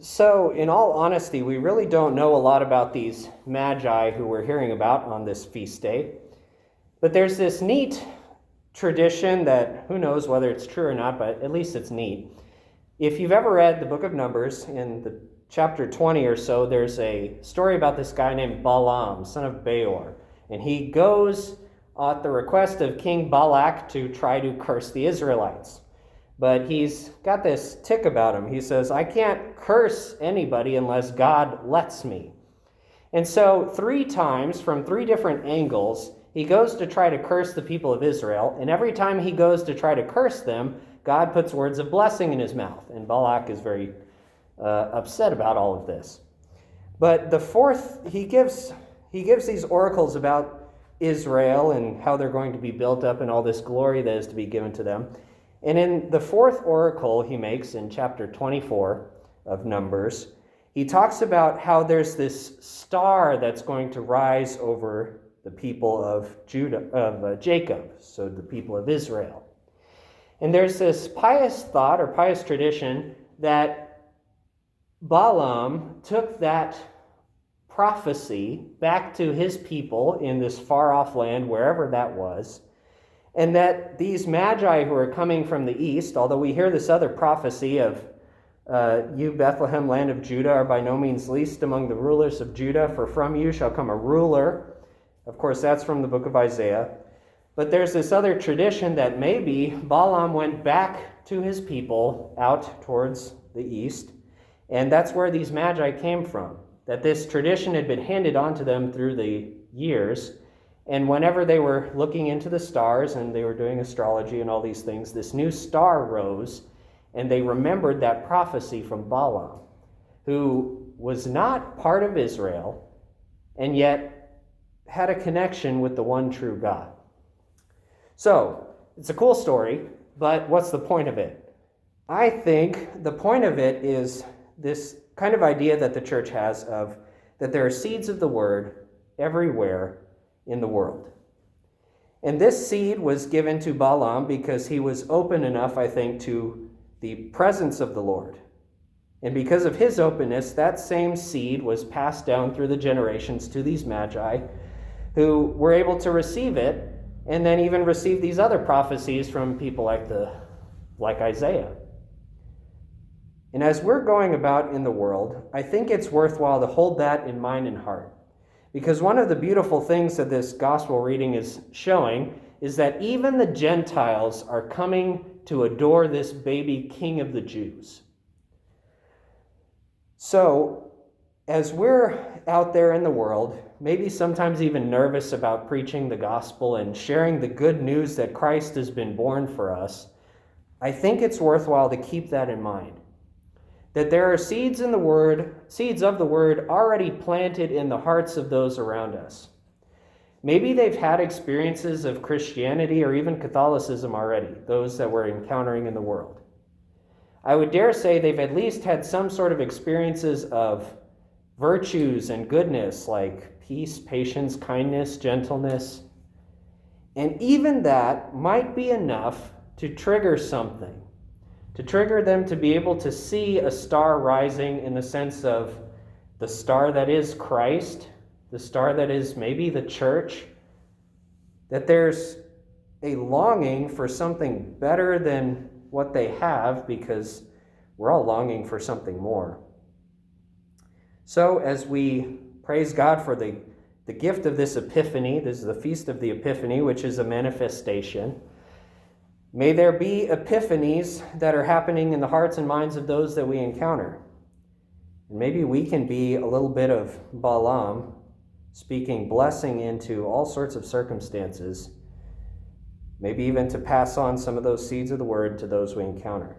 So, in all honesty, we really don't know a lot about these magi who we're hearing about on this feast day. But there's this neat tradition that who knows whether it's true or not, but at least it's neat. If you've ever read the book of Numbers, in the chapter 20 or so, there's a story about this guy named Balaam, son of Beor. And he goes at the request of King Balak to try to curse the Israelites. But he's got this tick about him. He says, I can't curse anybody unless God lets me. And so 3 times from 3 different angles, he goes to try to curse the people of Israel. And every time he goes to try to curse them, God puts words of blessing in his mouth. And Balak is very upset about all of this. But the 4th, he gives these oracles about Israel and how they're going to be built up and all this glory that is to be given to them. And in the 4th oracle he makes in chapter 24 of Numbers, he talks about how there's this star that's going to rise over the people of Jacob, so the people of Israel. And there's this pious thought or pious tradition that Balaam took that prophecy back to his people in this far-off land, wherever that was, and that these magi who are coming from the east, although we hear this other prophecy of you, Bethlehem, land of Judah, are by no means least among the rulers of Judah, for from you shall come a ruler. Of course, that's from the book of Isaiah. But there's this other tradition that maybe Balaam went back to his people out towards the east, and that's where these magi came from, that this tradition had been handed on to them through the years. And whenever they were looking into the stars and they were doing astrology and all these things, this new star rose, and they remembered that prophecy from Balaam, who was not part of Israel and yet had a connection with the one true God. So, it's a cool story, but what's the point of it? I think the point of it is this kind of idea that the church has of that there are seeds of the word everywhere in the world. And this seed was given to Balaam because he was open enough, I think, to the presence of the Lord. And because of his openness, that same seed was passed down through the generations to these magi who were able to receive it and then even receive these other prophecies from people like Isaiah. And as we're going about in the world, I think it's worthwhile to hold that in mind and heart. Because one of the beautiful things that this gospel reading is showing is that even the Gentiles are coming to adore this baby king of the Jews. So, as we're out there in the world, maybe sometimes even nervous about preaching the gospel and sharing the good news that Christ has been born for us, I think it's worthwhile to keep that in mind. That there are seeds of the word already planted in the hearts of those around us. Maybe they've had experiences of Christianity or even Catholicism already, those that we're encountering in the world. I would dare say they've at least had some sort of experiences of virtues and goodness like peace, patience, kindness, gentleness. And even that might be enough to trigger something. To trigger them to be able to see a star rising in the sense of the star that is Christ, the star that is maybe the church, that there's a longing for something better than what they have because we're all longing for something more. So as we praise God for the gift of this Epiphany, this is the Feast of the Epiphany, which is a manifestation, may there be epiphanies that are happening in the hearts and minds of those that we encounter. And maybe we can be a little bit of Balaam, speaking blessing into all sorts of circumstances, maybe even to pass on some of those seeds of the word to those we encounter.